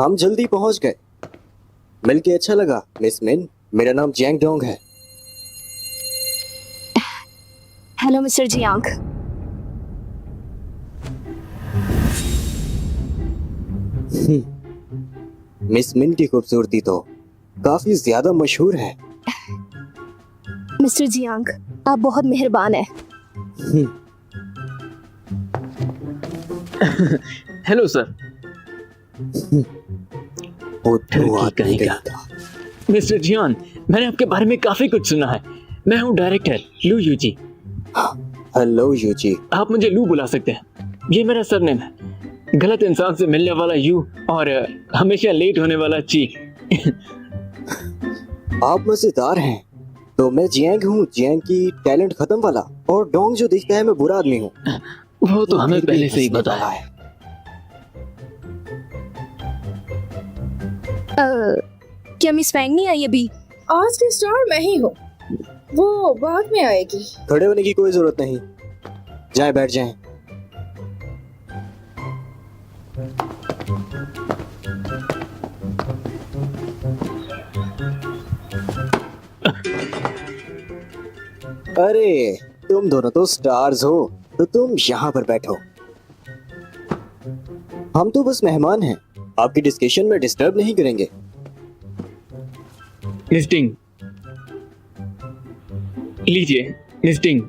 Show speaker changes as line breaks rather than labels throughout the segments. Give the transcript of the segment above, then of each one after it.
हम जल्दी पहुंच गए। मिलके अच्छा लगा मिस मिन। मेरा नाम जैंग डोंग है।
Hello mister Jiang.
मिस मिन की खूबसूरती तो काफी ज्यादा मशहूर है।
मिस्टर जियांग, आप बहुत मेहरबान हैं।
Hello sir. मिस्टर जियान, मैंने आपके बारे में काफी कुछ सुना है। मैं हूँ डायरेक्टर लू यूजी।
Hello UG.
आप मुझे लू बुला सकते हैं, ये मेरा सरनेम है। गलत इंसान से मिलने वाला यू और हमेशा लेट होने वाला ची।
आप मजेदार हैं। तो मैं जियांग हूँ, जियांग की टैलेंट खत्म वाला। और डोंग जो दिखता है मैं बुरा आदमी हूँ।
वो तो हमें पहले से ही बताया
है।
क्या मिस फैंग नहीं आई अभी?
आज की स्टार मैं ही हूँ, वो बाद में आएगी।
खड़े होने की कोई जरूरत नहीं, जाए बैठ जाएं। अरे तुम दोनों तो स्टार्स हो, तो तुम यहाँ पर बैठो। हम तो बस मेहमान हैं, आपकी डिस्कशन में डिस्टर्ब नहीं करेंगे।
लिस्टिंग लीजिए। लिस्टिंग,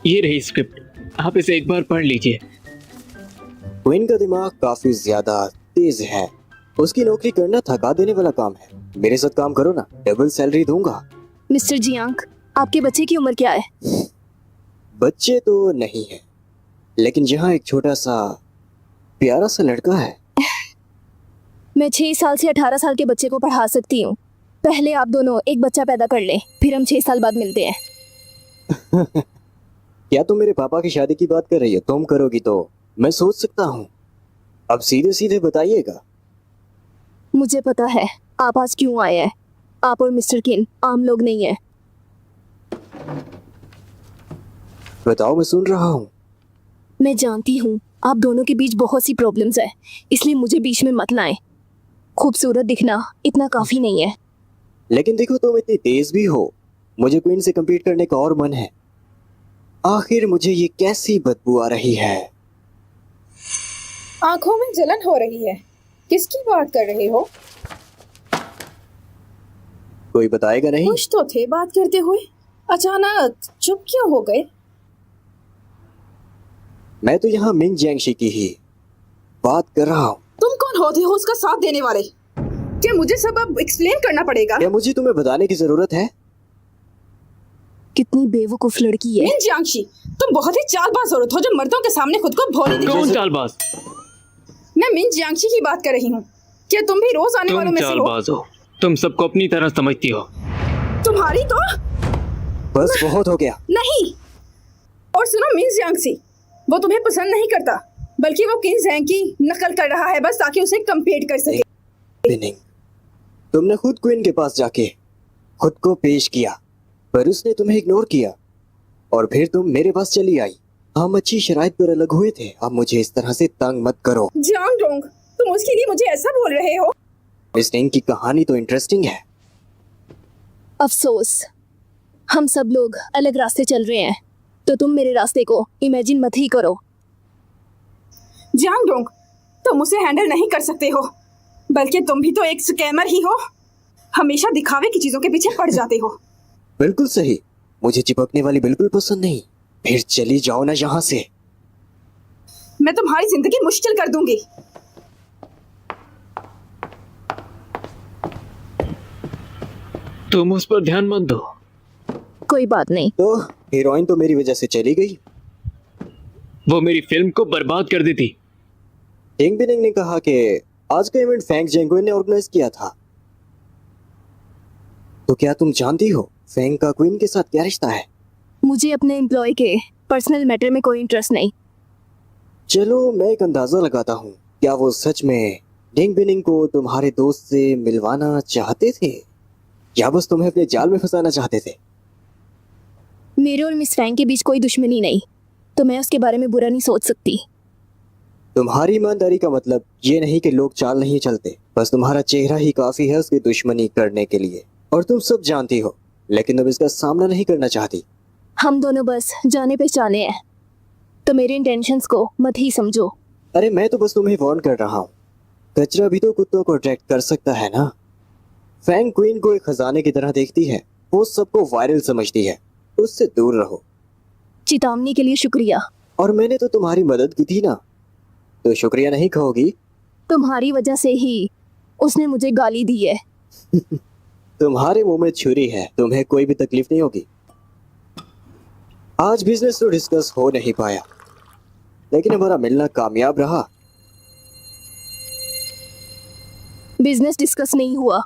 ये रही स्क्रिप्ट, आप इसे एक बार पढ़ लीजिए।
क्वीन का दिमाग काफी ज्यादा तेज है। उसकी नौकरी करना थका देने वाला काम है। मेरे साथ काम करो ना, डबल सैलरी दूंगा।
मिस्टर जियांग, आपके बच्चे की उम्र क्या है?
बच्चे तो नहीं है, लेकिन यहाँ एक छोटा सा प्यारा सा लड़का है।
मैं 6 साल से 18 साल के बच्चे को पढ़ा सकती हूँ। पहले आप दोनों एक बच्चा पैदा कर लें, फिर हम 6 साल बाद मिलते हैं।
क्या तुम मेरे पापा की शादी की बात कर रही हो? तुम करोगी तो मैं सोच सकता हूँ। अब सीधे सीधे बताइएगा।
मुझे पता है आप आज क्यों आए हैं। आप और मिस्टर किन आम लोग नहीं है।
बताओ, मैं सुन रहा हूँ।
मैं जानती हूँ आप दोनों के बीच बहुत सी प्रॉब्लम्स है, इसलिए मुझे बीच में मत लाएं। खूबसूरत दिखना इतना काफी नहीं है।
लेकिन देखो, तुम इतनी तेज भी हो। मुझे क्वीन से कम्पीट करने का और मन है। आखिर मुझे ये कैसी बदबू आ रही है?
आंखों में जलन हो रही है। किसकी बात कर रहे हो?
कोई बताएगा नहीं?
खुश तो थे बात करते हुए, अचानक चुप क्यों हो गए?
मैं तो यहाँ मिंग जियांगशी की ही बात कर रहा हूँ।
तुम कौन होते हो उसका साथ देने वाले? क्या मुझे सब अब एक्सप्लेन करना पड़ेगा?
क्या मुझे तुम्हें बताने की जरूरत है?
कितनी बेवकूफ लड़की है।
मिन जियांगशी, तुम बहुत ही चालबाज औरत हो जो मर्दों के सामने खुद को भोली दिखाती।
कौन चालबाज?
मैं मिन जियांगशी की बात कर रही हूँ। क्या तुम भी रोज आने वालों
तुम
में से हो?
चालबाज हो, तुम सबको अपनी तरह समझती हो।
तुम्हारी तो
बस बहुत हो गया।
नहीं। और सुनो मिन जियांगशी, वो तुम्हें पसंद नहीं करता, बल्कि वो किन जैंग की नकल कर रहा है बस ताकि उसे कम्पीट कर सके।
बिनिंग, तुमने खुद क्वीन के पास जाके खुद को पेश किया, पर उसने तुम्हें इग्नोर किया और फिर तुम मेरे पास चली आई। हम अच्छी शराइत पर अलग हुए थे। अब मुझे इस तरह से तंग मत करो।
जियांग डोंग, तुम उसके लिए मुझे ऐसा बोल रहे हो?
मिस टिंग की कहानी तो इंटरेस्टिंग है।
अफसोस, हम सब लोग अलग रास्ते चल रहे हैं, तो तुम मेरे रास्ते को इमेजिन मत ही करो।
जियांग डोंग, तुम उसे हैंडल नहीं कर सकते हो, बल्कि तुम भी तो एक स्कैमर ही हो। हमेशा दिखावे की चीजों के पीछे पड़ जाते हो।
बिल्कुल सही। मुझे चिपकने वाली बिल्कुल पसंद नहीं। फिर चली जाओ ना यहाँ से।
मैं तुम्हारी जिंदगी मुश्किल कर दूंगी।
तुम उस पर ध्यान मत दो।
कोई बात नहीं।
तो हीरोइन तो मेरी वजह से चली गई।
वो मेरी फिल्म को बर्बाद कर देती।
टिंग बिनिंग ने कहा कि आज का इवेंट फेंग जेंगुइन ने ऑर्गेनाइज किया था। तो क्या तुम जानती हो फेंग का क्वीन के साथ क्या रिश्ता है?
मुझे अपने एम्प्लॉय के पर्सनल मैटर में कोई इंटरेस्ट नहीं।
चलो मैं एक अंदाजा लगाता हूँ। क्या वो सच में टिंग बिनिंग को तुम्हारे दोस्त से मिलवाना चाहते थे, या बस तुम्हें अपने जाल में फंसाना चाहते थे?
मेरे और मिस फैंग के बीच कोई दुश्मनी नहीं, तो मैं उसके बारे में बुरा नहीं सोच सकती।
तुम्हारी ईमानदारी का मतलब ये नहीं कि लोग चाल नहीं चलते, बस तुम्हारा चेहरा ही काफी है उसकी दुश्मनी करने के लिए। और तुम सब जानती हो, लेकिन तुम इसका सामना नहीं करना चाहती।
हम दोनों बस जाने पहचाने हैं, तो मेरे इंटेंशंस को मत ही समझो।
अरे मैं तो बस तुम्हें वार्न कर रहा हूँ, कचरा भी तो कुत्तों को अट्रैक्ट कर सकता है ना। फैंग क्वीन को एक खजाने की तरह देखती है, वो सबको वायरल समझती है, उससे दूर रहो।
चेतावनी के लिए शुक्रिया।
और मैंने तो तुम्हारी मदद की थी ना, तो शुक्रिया नहीं कहोगी?
तुम्हारी वजह से ही उसने मुझे गाली दी है।
तुम्हारे मुंह में छुरी है, तुम्हें कोई भी तकलीफ नहीं होगी। आज बिजनेस तो डिस्कस हो नहीं पाया, लेकिन हमारा मिलना कामयाब रहा।
बिजनेस डिस्कस नहीं हुआ,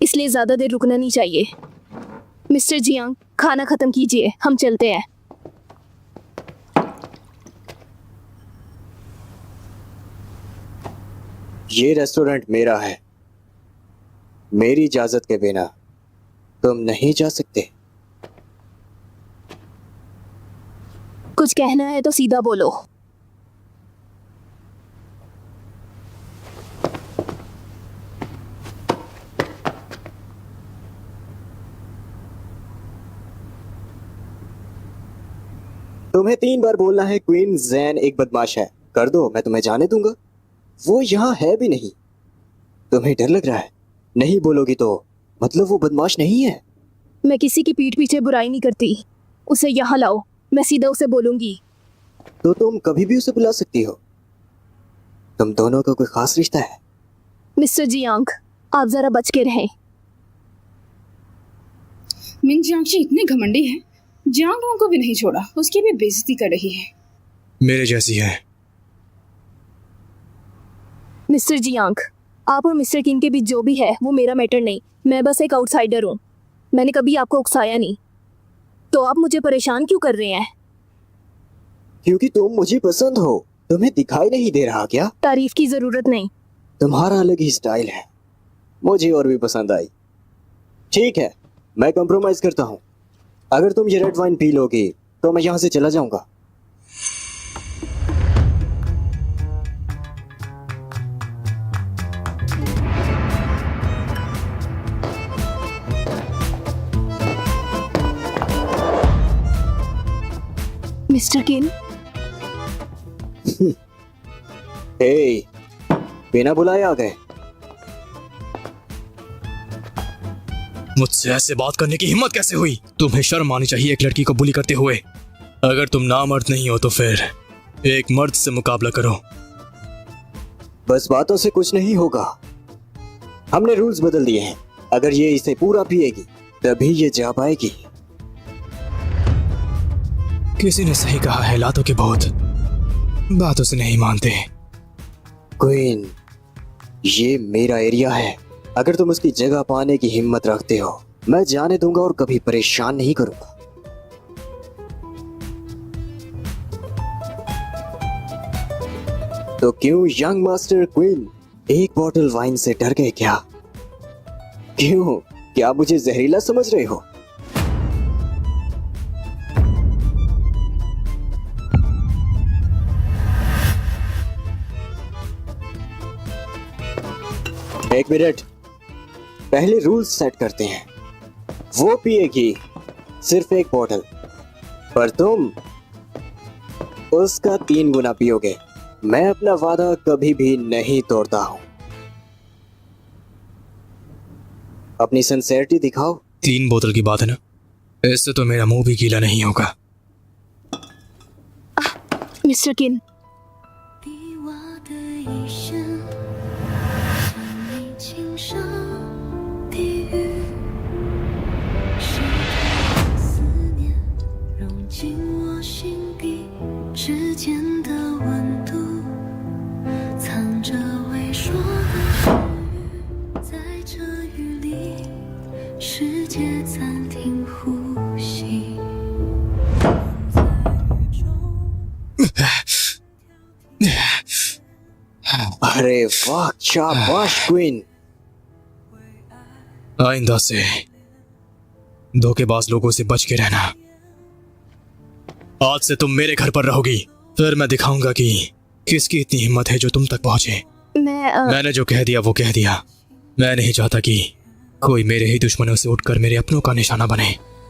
इसलिए ज्यादा देर रुकना नहीं चाहिए। मिस्टर जियांग, खाना खत्म कीजिए, हम चलते हैं।
ये रेस्टोरेंट मेरा है, मेरी इजाजत के बिना तुम नहीं जा सकते।
कुछ कहना है तो सीधा बोलो।
तुम्हें 3 बार बोलना है क्वीन जैन एक बदमाश है। कर दो, मैं तुम्हें जाने दूंगा। वो यहाँ है भी नहीं। तुम्हें डर लग रहा है? नहीं बोलोगी तो मतलब वो बदमाश नहीं है।
मैं किसी की पीठ पीछे बुराई नहीं करती। उसे यहाँ लाओ, मैं सीधा उसे बोलूंगी।
तो तुम कभी भी उसे बुला सकती हो। तुम दोनों का कोई खास रिश्ता है।
मिस्टर जियांग, आप जरा बच के रहें।
मिन जियांगशी इतनी घमंडी है, जियांग को भी नहीं छोड़ा, उसकी भी बेइज्जती कर रही है।
मेरे जैसी है।
मिस्टर जियांग, आप और मिस्टर किन के बीच जो भी है वो मेरा मैटर नहीं। मैं बस एक आउटसाइडर हूँ, मैंने कभी आपको उकसाया नहीं। तो आप मुझे परेशान क्यों कर रहे हैं?
क्योंकि तुम मुझे पसंद हो। तुम्हें दिखाई नहीं दे रहा क्या?
तारीफ की जरूरत नहीं।
तुम्हारा अलग ही स्टाइल है, मुझे और भी पसंद आई। ठीक है, मैं कॉम्प्रोमाइज करता हूँ। अगर तुम ये रेड वाइन पी लोगी तो मैं यहाँ से चला जाऊंगा।
मिस्टर किन,
हे, बिना बुलाए आ गए।
मुझसे ऐसे बात करने की हिम्मत कैसे हुई? तुम्हें शर्म आनी चाहिए एक लड़की को बुली करते हुए। अगर तुम नामर्द नहीं हो तो फिर एक मर्द से मुकाबला करो।
बस बातों से कुछ नहीं होगा, हमने रूल्स बदल दिए हैं। अगर ये इसे पूरा पिएगी तभी ये जा पाएगी।
किसी ने सही कहा है, लातों के बहुत बातों से नहीं मानते।
क्वीन, ये मेरा एरिया है। अगर तुम उसकी जगह पाने की हिम्मत रखते हो, मैं जाने दूंगा और कभी परेशान नहीं करूंगा। तो क्यों यंग मास्टर क्वीन, एक बॉटल वाइन से डर गए क्या? क्यों, क्या मुझे जहरीला समझ रहे हो? एक मिनट, पहले रूल्स सेट करते हैं। वो पिएगी सिर्फ एक बॉटल, पर तुम उसका 3 गुना पियोगे। मैं अपना वादा कभी भी नहीं तोड़ता हूं। अपनी सिंसेरिटी दिखाओ।
3 बोतल की बात है ना, इससे तो मेरा मुंह भी गीला नहीं होगा।
मिस्टर किन,
比我的一生像你轻声低语，是他思念融进我心底之间的温度，藏着未说的誓语，在这雨里，世界暂停呼吸。
अरे वाह, शाबाश क्वीन।
आइंदा से धोखेबाज लोगों से बच के रहना। आज से तुम मेरे घर पर रहोगी, फिर मैं दिखाऊंगा कि किसकी इतनी हिम्मत है जो तुम तक पहुंचे? मैंने जो कह दिया वो कह दिया। मैं नहीं चाहता कि कोई मेरे ही दुश्मनों से उठकर मेरे अपनों का निशाना बने।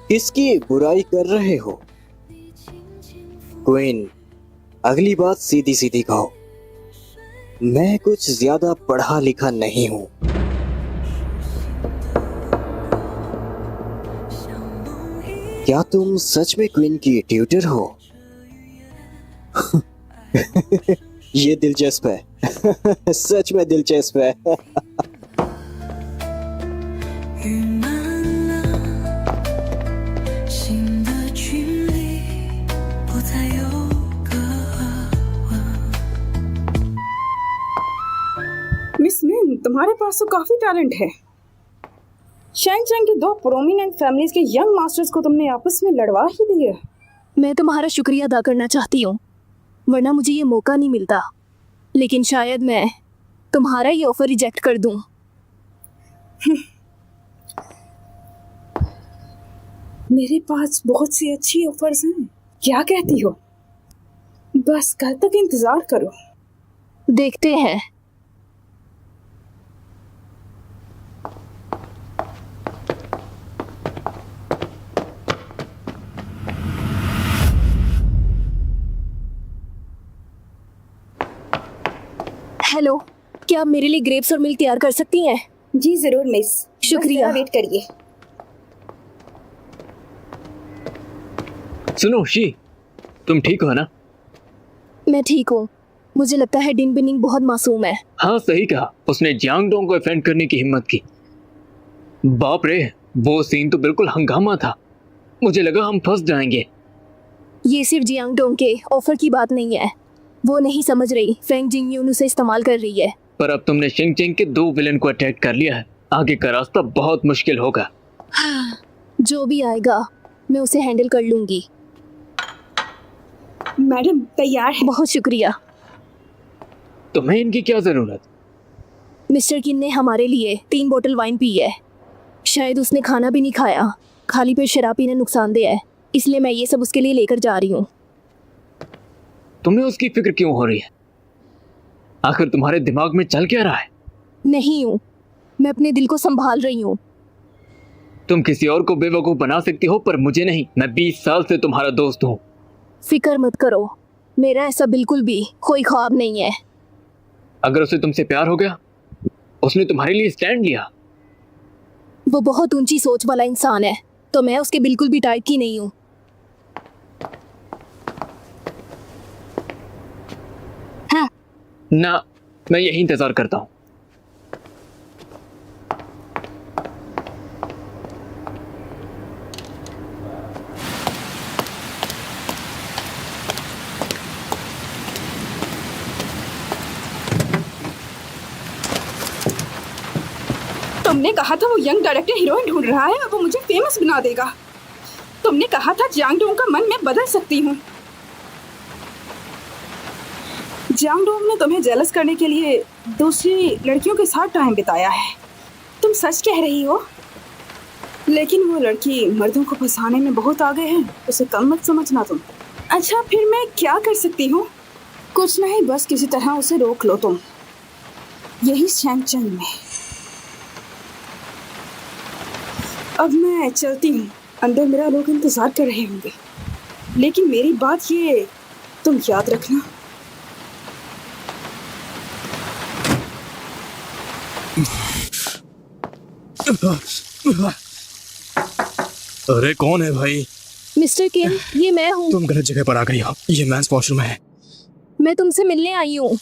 किसकी बुराई कर रहे हो? क्वीन, अगली बात सीधी सीधी कहो। मैं कुछ ज्यादा पढ़ा लिखा नहीं हूं। क्या तुम सच में क्वीन की ट्यूटर हो? ये दिलचस्प है। सच में दिलचस्प है।
雨满了，心的距离不再有隔阂。
मिस मिन, तुम्हारे पास तो काफी टैलेंट है। शैंगचैंग की 2 प्रोमिनेंट फैमिलीज के यंग मास्टर्स को तुमने आपस में लड़वा ही दिया।
मैं तुम्हारा शुक्रिया अदा करना चाहती हूँ, वरना मुझे ये मौका नहीं मिलता। लेकिन शायद मैं तुम्हारा ये ऑफर रिजेक्ट कर दूं।
मेरे पास बहुत सी अच्छी ऑफर्स हैं। क्या कहती हो? बस कल तक इंतजार करो।
देखते हैं। हेलो, क्या आप मेरे लिए ग्रेप्स और मिल्क तैयार कर सकती हैं?
जी जरूर मिस।
शुक्रिया।
बस जरा वेट करिए।
सुनो शी, तुम ठीक हो ना?
मैं ठीक हूँ। मुझे लगता है डिन बिनिंग बहुत मासूम है।
हाँ सही कहा, उसने जियांग डोंग को ऑफेंड करने की हिम्मत की। बाप रे, वो सीन तो बिल्कुल हंगामा था। मुझे लगा हम फंस जाएंगे।
ये सिर्फ जियांग डोंग के ऑफर की बात नहीं है। वो नहीं समझ रही फेंग जिंगयून उसे इस्तेमाल कर रही है।
पर अब तुमने शिंगचेंग के 2 विलेन को अटैक कर लिया है। आगे का रास्ता बहुत मुश्किल होगा।
जो भी आएगा मैं उसे हैंडल कर लूंगी।
मैडम तैयार है।
बहुत शुक्रिया।
तुम्हें इनकी क्या जरूरत?
मिस्टर किन ने हमारे लिए 3 बोतल वाइन पी है। शायद उसने खाना भी नहीं खाया। खाली पेट शराब पीना नुकसानदेह है, इसलिए मैं ये सब उसके लिए लेकर जा रही हूँ।
तुम्हें उसकी फिक्र क्यों हो रही है? आखिर तुम्हारे दिमाग में चल क्या रहा है?
नहीं हूँ, मैं अपने दिल को संभाल रही हूँ।
तुम किसी और को बेवकूफ बना सकती हो, पर मुझे नहीं। मैं 20 साल से तुम्हारा दोस्त हूँ।
फिक्र मत करो, मेरा ऐसा बिल्कुल भी कोई ख्वाब नहीं है।
अगर उसे तुमसे प्यार हो गया, उसने तुम्हारे लिए स्टैंड लिया।
वो बहुत ऊंची सोच वाला इंसान है, तो मैं उसके बिल्कुल भी टाइप की नहीं हूँ।
ना, मैं यही इंतजार करता हूँ।
तुमने कहा था वो यंग डायरेक्टर हीरोइन ढूंढ रहा है और वो मुझे फेमस बना देगा। तुमने कहा था जियांग डोंग का मन मैं बदल सकती हूँ। जियांग डोंग ने तुम्हें जेलस करने के लिए दूसरी लड़कियों के साथ टाइम बिताया है। तुम सच कह रही हो? लेकिन वो लड़की मर्दों को फंसाने में बहुत आगे है, उसे कम मत समझना तुम। अच्छा, फिर मैं क्या कर सकती हूँ? कुछ नहीं, बस किसी तरह उसे रोक लो तुम, यही शैंगचेंग में। अब मैं चलती हूँ, अंदर मेरा लोग इंतजार कर रहे होंगे। लेकिन मेरी बात ये तुम याद रखना।
अरे कौन है भाई?
मिस्टर किन, ये मैं हूँ।
तुम गलत जगह पर आ गई हो। ये मेंस वॉशरूम है।
मैं तुमसे मिलने आई हूँ।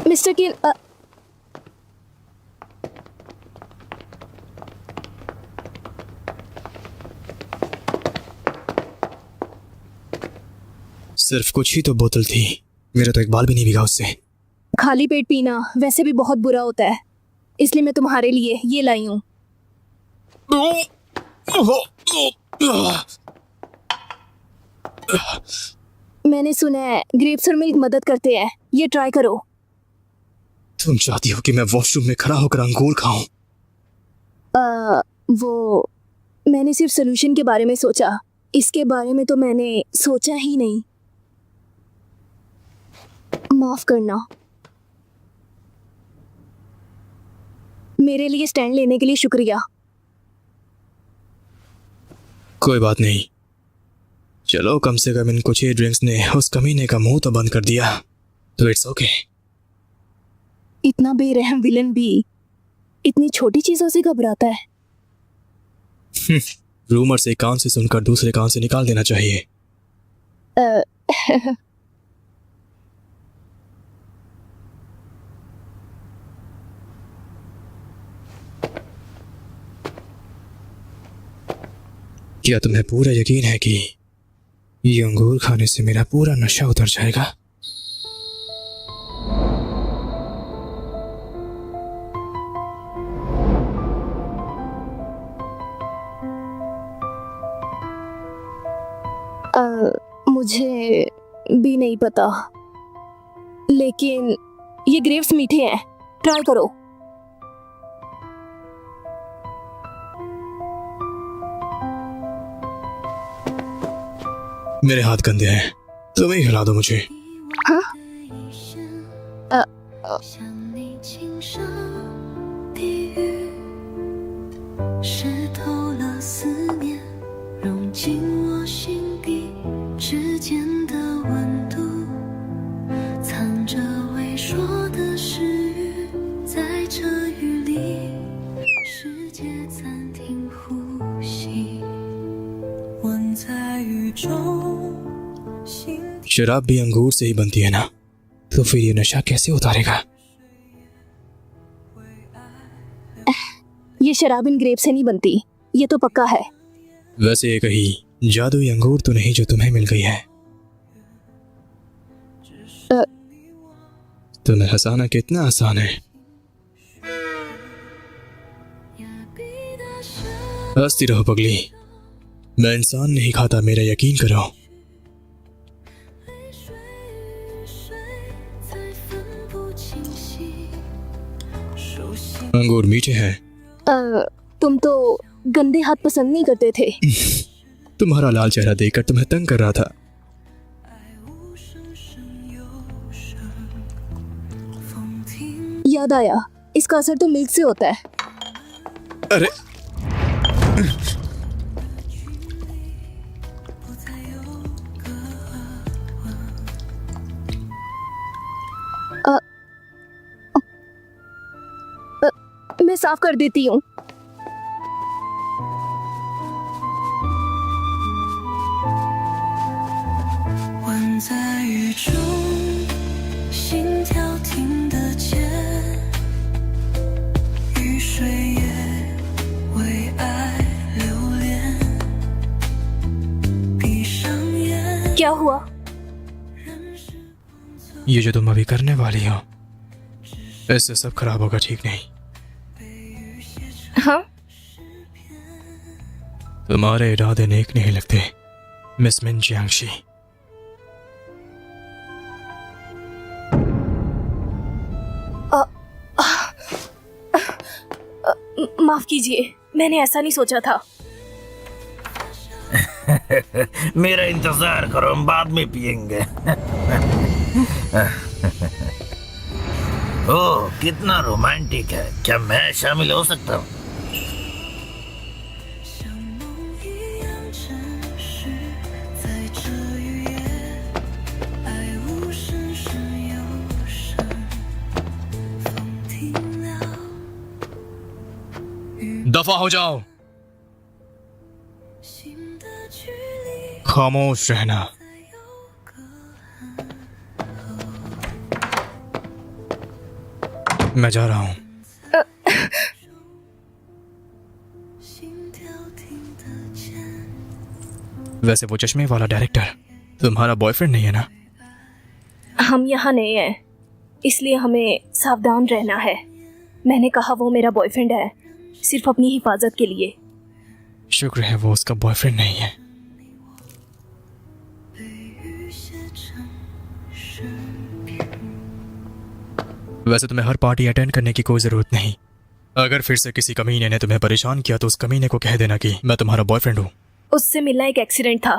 मिस्टर किन,
सिर्फ कुछ ही तो बोतल थी, मेरा तो एक बाल भी नहीं भीगा उससे।
खाली पेट पीना वैसे भी बहुत बुरा होता है, इसलिए मैं तुम्हारे लिए ये लाई हूँ। मैंने सुना है ग्रेप्स और मिल्क मदद करते हैं, ये ट्राई करो।
तुम चाहती हो कि मैं वॉशरूम में खड़ा होकर अंगूर खाऊं?
वो मैंने सिर्फ सोल्यूशन के बारे में सोचा, इसके बारे में तो मैंने सोचा ही नहीं। माफ करना। मेरे लिए स्टैंड लेने के लिए शुक्रिया।
कोई बात नहीं, चलो कम से कम इन कुछ ही ड्रिंक्स ने उस कमीने का मुंह तो बंद कर दिया, तो इट्स ओके।
इतना बेरहम विलन भी इतनी छोटी चीजों से घबराता है।
रूमर से एक कान से सुनकर दूसरे कान से निकाल देना चाहिए।
अ,
क्या तुम्हें पूरा यकीन है कि ये अंगूर खाने से मेरा पूरा नशा उतर जाएगा?
मुझे भी नहीं पता, लेकिन ये ग्रेप्स मीठे हैं, ट्राई करो।
मेरे हाथ गंदे हैं, तुम ही खिला दो मुझे।
हाँ?
想你轻声低语，湿透了思念，融进我心底之间的温度，藏着未说的誓语，在这雨里，世界暂停呼吸，吻在雨中。
शराब भी अंगूर से ही बनती है ना, तो फिर ये नशा कैसे उतारेगा?
ये शराब इन ग्रेप से नहीं बनती, ये तो पक्का है।
वैसे ये कहीं जादुई अंगूर तो नहीं जो तुम्हें मिल गई है? तुम्हें हंसाना कितना आसान है। हंसती रहो पगली, मैं इंसान नहीं खाता, मेरा यकीन करो। अंगूर मीठे हैं।
तुम तो गंदे हाथ पसंद नहीं करते थे।
तुम्हारा लाल चेहरा देखकर तुम्हें तंग कर रहा था।
याद आया, इसका असर तो मिल्क से होता है।
अरे
मैं साफ कर देती हूँ। क्या हुआ?
ये जो तुम अभी करने वाली हो, इससे सब खराब होगा, ठीक नहीं?
हाँ?
तुम्हारे इरादे नेक नहीं लगते, मिस मिन जियांगशी।
माफ कीजिए, मैंने ऐसा नहीं सोचा था।
मेरा इंतजार करो, हम बाद में पिएंगे। ओह, कितना रोमांटिक है। क्या मैं शामिल हो सकता हूँ?
दफा हो जाओ, खामोश रहना। मैं जा रहा हूं। वैसे वो चश्मे वाला डायरेक्टर तुम्हारा बॉयफ्रेंड नहीं है ना?
हम यहाँ नए हैं, इसलिए हमें सावधान रहना है। मैंने कहा वो मेरा बॉयफ्रेंड है, सिर्फ अपनी हिफाजत के लिए।
शुक्र है वो उसका बॉयफ्रेंड नहीं है। वैसे तुम्हें हर पार्टी अटेंड करने की कोई जरूरत नहीं, अगर फिर से किसी कमीने ने तुम्हें परेशान किया तो उस कमीने को कह देना कि मैं तुम्हारा बॉयफ्रेंड हूँ।
उससे मिलना एक एक्सीडेंट था।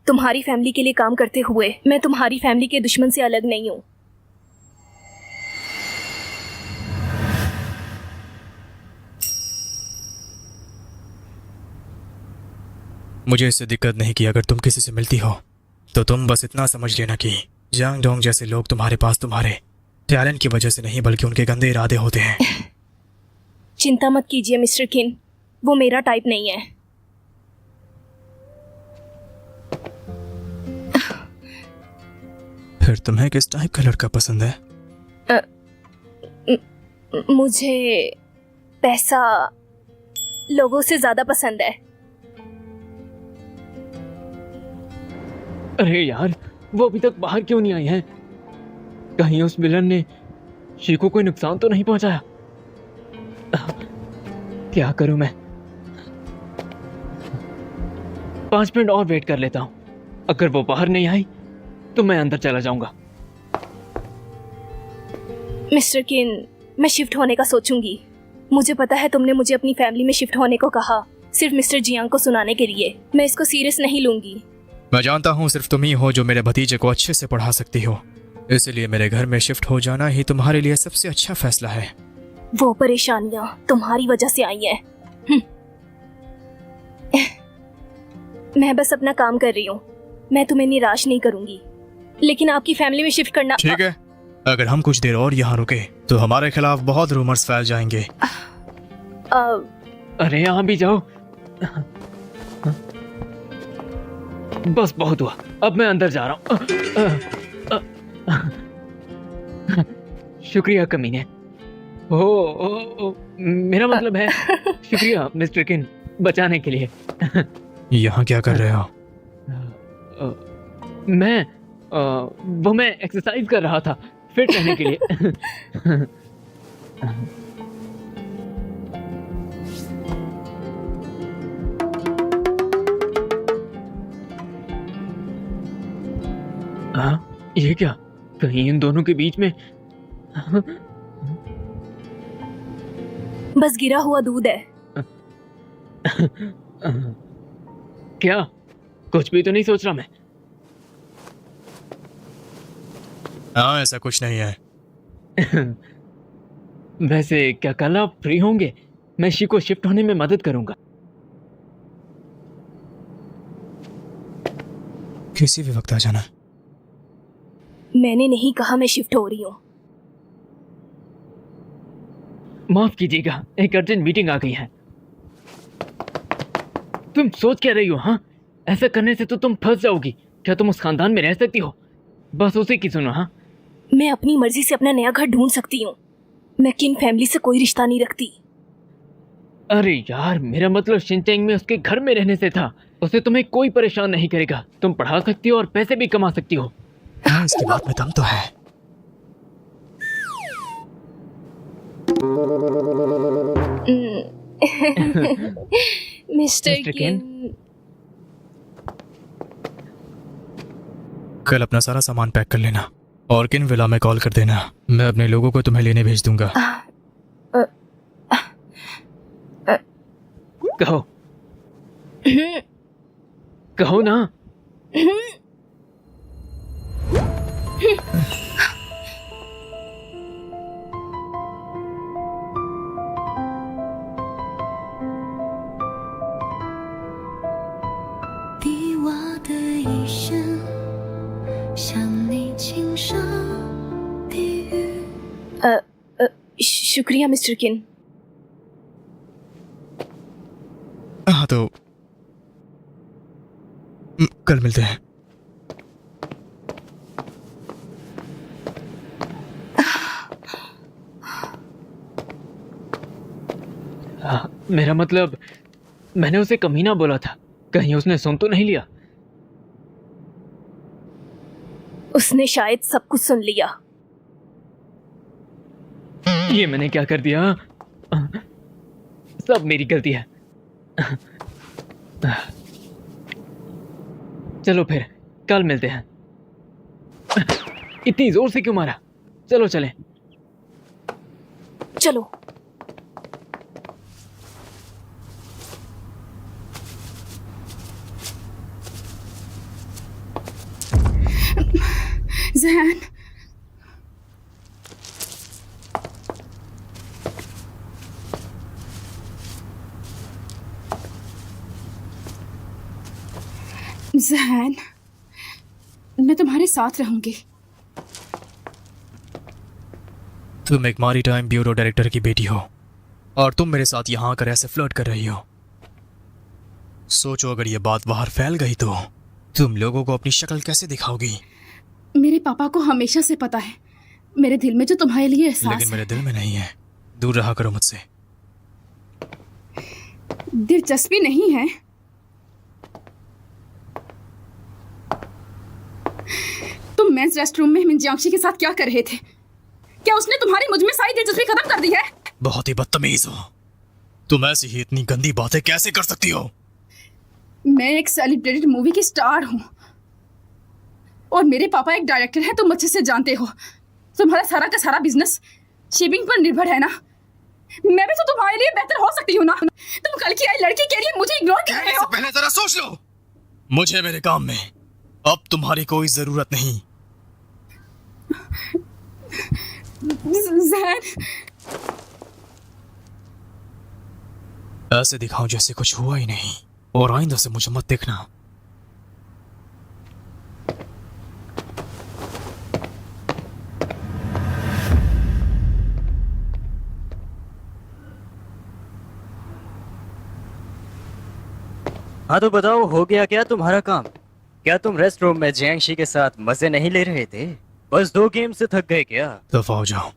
तुम्हारी फैमिली के लिए काम करते हुए मैं तुम्हारी फैमिली के दुश्मन से अलग नहीं हूँ।
मुझे इससे दिक्कत नहीं कि अगर तुम किसी से मिलती हो तो तुम बस इतना समझ लेना कि जांग डोंग जैसे लोग तुम्हारे पास तुम्हारे टैलेंट की वजह से नहीं बल्कि उनके गंदे इरादे होते हैं।
चिंता मत कीजिए मिस्टर किन, वो मेरा टाइप नहीं है।
फिर तुम्हें किस टाइप का लड़का पसंद है?
मुझे पैसा लोगों से ज्यादा पसंद है।
अरे यार, वो अभी तक बाहर क्यों नहीं आई हैं? कहीं उस विलन ने शीको को नुकसान तो नहीं पहुंचाया? क्या करूं मैं? 5 मिनट और वेट कर लेता हूं। अगर वो बाहर नहीं आई तो मैं अंदर चला जाऊंगा।
मिस्टर किन, मैं शिफ्ट होने का सोचूंगी। मुझे पता है तुमने मुझे अपनी फैमिली में शिफ्ट होने को कहा, सिर्फ मिस्टर जियांग को सुनाने के लिए। मैं इसको सीरियस नहीं लूंगी।
मैं जानता हूँ सिर्फ तुम ही हो जो मेरे भतीजे को अच्छे से पढ़ा सकती हो, इसलिए मेरे घर में शिफ्ट हो जाना ही तुम्हारे लिए सबसे अच्छा फैसला है।
वो परेशानियां तुम्हारी वजह से आई हैं। मैं बस अपना काम कर रही हूँ। मैं तुम्हें निराश नहीं करूंगी, लेकिन आपकी फैमिली में शिफ्ट करना।
ठीक है, अगर हम कुछ देर और यहाँ रुके तो हमारे खिलाफ बहुत रूमर्स फैल जाएंगे।
अरे यहाँ भी जाओ। बस बहुत हुआ, अब मैं अंदर जा रहा हूँ। शुक्रिया कमीने। ओ, मेरा मतलब है शुक्रिया मिस्टर किन, बचाने के लिए।
यहाँ क्या कर रहे हो?
मैं एक्सरसाइज कर रहा था फिट रहने के लिए। हाँ, ये क्या? कहीं इन दोनों के बीच में
बस गिरा हुआ दूध है।
क्या? कुछ भी तो नहीं सोच रहा मैं।
हाँ, ऐसा कुछ नहीं है।
वैसे क्या कल आप फ्री होंगे? मैं शी को शिफ्ट होने में मदद करूंगा।
किसी भी वक्त आ जाना।
मैंने नहीं कहा मैं शिफ्ट हो रही हूँ।
माफ कीजिएगा, एक अर्जेंट मीटिंग आ गई है। तुम सोच क्या रही हो? हाँ, ऐसा करने से तो तुम फंस जाओगी। क्या तुम उस खानदान में रह सकती हो? बस उसी की सुनो। हाँ,
मैं अपनी मर्जी से अपना नया घर ढूंढ सकती हूँ। मैं किन फैमिली से कोई रिश्ता नहीं रखती।
अरे यार, मेरा मतलब शिनचैंग में उसके घर में रहने से था। उसे तुम्हें कोई परेशान नहीं करेगा। तुम पढ़ा सकती हो और पैसे भी कमा सकती हो।
हाँ, इसकी बात में दम तो है।
मिस्टर किन,
कल अपना सारा सामान पैक कर लेना और किन विला में कॉल कर देना। मैं अपने लोगों को तुम्हें लेने भेज दूंगा।
कहो कहो ना।
शुक्रिया मिस्टर किन।
हाँ तो कल मिलते हैं।
मेरा मतलब, मैंने उसे कमीना बोला था। कहीं उसने सुन तो नहीं लिया?
उसने शायद सब कुछ सुन लिया।
ये मैंने क्या कर दिया? सब मेरी गलती है। चलो फिर कल मिलते हैं। इतनी जोर से क्यों मारा? चलो चलें।
चलो।
जैन, जैन, मैं तुम्हारे साथ रहूंगी।
तुम एक मैरीटाइम ब्यूरो डायरेक्टर की बेटी हो और तुम मेरे साथ यहाँ आकर ऐसे फ्लर्ट कर रही हो। सोचो अगर ये बात बाहर फैल गई तो तुम लोगों को अपनी शक्ल कैसे दिखाओगी?
मेरे पापा को हमेशा से पता है मेरे दिल में जो तुम्हारे लिए एहसास
लेकिन
है।
मेरे दिल में नहीं है। दूर रहा करो मुझसे।
दिलचस्पी नहीं है। तुम मेंस रेस्टरूम में मिंजियांगशी के साथ क्या कर रहे थे? क्या उसने तुम्हारी मुझ में सारी दिलचस्पी खत्म कर दी है?
बहुत ही बदतमीज हो तुम। ऐसी ही इतनी गंदी बातें कैसे कर सकती हो?
मैं एक सेलिब्रेटेड मूवी की स्टार हूँ और मेरे पापा एक डायरेक्टर हैं। तुम अच्छे से जानते हो तुम्हारा सारा का सारा बिजनेस शिपिंग पर निर्भर है ना। मैं भी तो तुम्हारे लिए बेहतर हो सकती हूँ ना। तुम कल की आई लड़की के लिए मुझे इग्नोर कर रहे हो।
पहले जरा सोच लो। मुझे मेरे काम में अब तुम्हारी कोई जरूरत नहीं।
जैन,
ऐसे दिखाओ जैसे कुछ हुआ ही नहीं और आइंदा से मुझे मत देखना।
हाँ तो बताओ, हो गया क्या तुम्हारा काम? क्या तुम रेस्ट रूम में जियांगशी के साथ मजे नहीं ले रहे थे? बस 2 गेम से थक गए क्या?
दफा हो जाओ।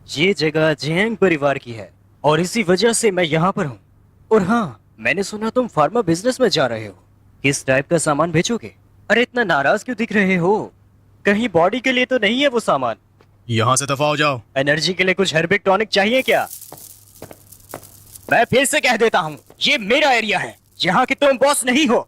ये जगह जियांग परिवार की है और इसी वजह से मैं यहाँ पर हूँ। और हाँ, मैंने सुना तुम फार्मा बिजनेस में जा रहे हो। किस टाइप का सामान बेचोगे? अरे इतना नाराज क्यों दिख रहे हो? कहीं बॉडी के लिए तो नहीं है वो सामान?
यहाँ से दफा हो जाओ।
एनर्जी के लिए कुछ हेर्बिक टॉनिक चाहिए क्या? मैं फिर से कह देता हूँ, ये मेरा एरिया है, यहाँ की तुम बॉस नहीं हो।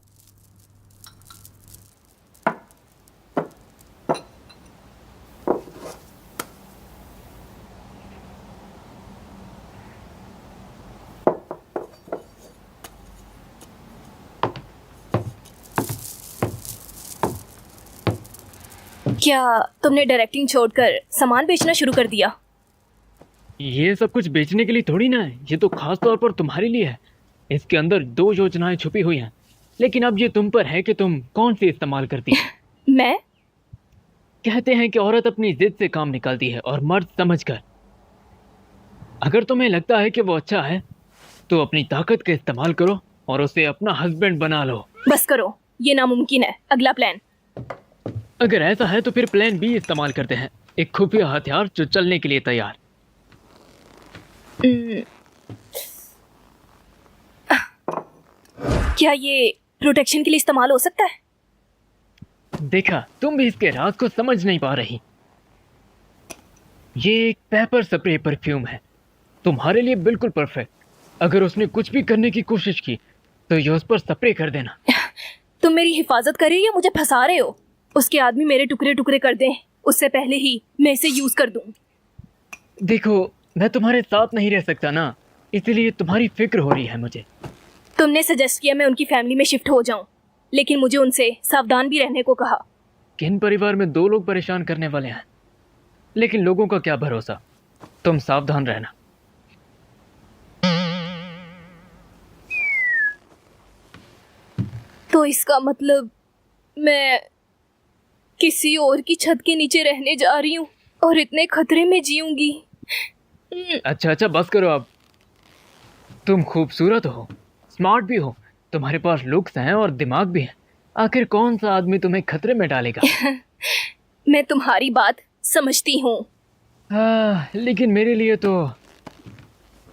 क्या तुमने डायरेक्टिंग छोड़कर सामान बेचना शुरू कर दिया?
ये सब कुछ बेचने के लिए थोड़ी ना है, ये तो खास तौर पर तुम्हारे लिए है। इसके अंदर 2 योजनाएं छुपी हुई हैं, लेकिन अब ये तुम पर है कि तुम कौन सी इस्तेमाल करती है।
मैं?
कहते हैं कि औरत अपनी जिद से काम निकालती है और मर्द समझकर। अगर तुम्हें लगता है कि वो अच्छा है तो अपनी ताकत का इस्तेमाल करो और उसे अपना हस्बैंड बना लो।
बस करो, ये नामुमकिन है। अगला प्लान।
अगर ऐसा है तो फिर प्लान बी इस्तेमाल करते हैं, एक खुफिया हथियार जो चलने के लिए तैयार।
क्या ये प्रोटेक्शन के लिए इस्तेमाल हो सकता है?
देखा, तुम भी इसके राज को समझ नहीं पा रही। ये एक पेपर स्प्रे परफ्यूम है, तुम्हारे लिए बिल्कुल परफेक्ट। अगर उसने कुछ भी करने की कोशिश की तो ये उस पर स्प्रे कर देना।
तुम मेरी हिफाजत कर रही हो या मुझे फंसा रहे हो? उसके आदमी मेरे टुकड़े टुकड़े कर दें उससे पहले ही मैं इसे यूज कर दूं।
देखो, मैं तुम्हारे साथ नहीं रह सकता ना, इसलिए तुम्हारी फिक्र हो रही है मुझे।
तुमने सजेस्ट किया मैं उनकी फैमिली में शिफ्ट हो जाऊं, लेकिन मुझे उनसे सावधान भी रहने को कहा।
किन परिवार में 2 लोग परेशान करने वाले हैं, लेकिन लोगों का क्या भरोसा। तुम सावधान रहना।
तो इसका मतलब मैं किसी और की छत के नीचे रहने जा रही हूँ और इतने खतरे में जीऊंगी।
अच्छा बस करो अब। तुम खूबसूरत हो, स्मार्ट भी हो, तुम्हारे पास लुक्स हैं और दिमाग भी है। आखिर कौन सा आदमी तुम्हें खतरे में डालेगा?
मैं तुम्हारी बात समझती हूँ।
लेकिन मेरे लिए तो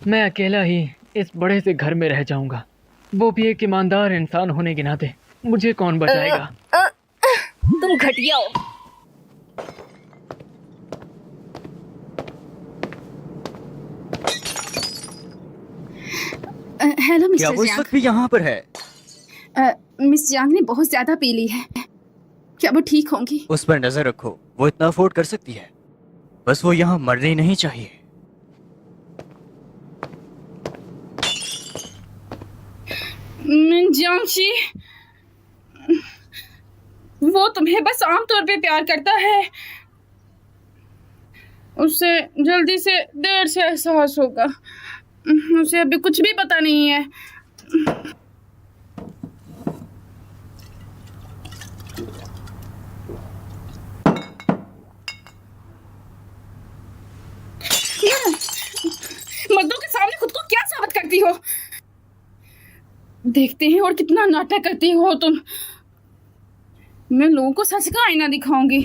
मैं अकेला ही इस बड़े से घर में रह जाऊंगा, वो भी एक ईमानदार इंसान होने के नाते। मुझे कौन बचाएगा?
तुम घटिया हो।
हेलो
क्या
मिस्टर
वो इस
जियांग।
वक्त भी यहाँ पर है?
मिस जियांग ने बहुत ज्यादा पी ली है, क्या वो ठीक होंगी?
उस पर नजर रखो, वो इतना अफोर्ड कर सकती है। बस वो यहाँ मरनी नहीं चाहिए।
मिंजियांगशी, वो तुम्हें बस आमतौर पे प्यार करता है। उसे जल्दी से देर से एहसास होगा। उसे अभी कुछ भी पता नहीं है। मर्दों के सामने खुद को क्या साबित करती हो? देखते हैं और कितना नाटक करती हो तुम। मैं लोगों को सच का आईना दिखाऊंगी।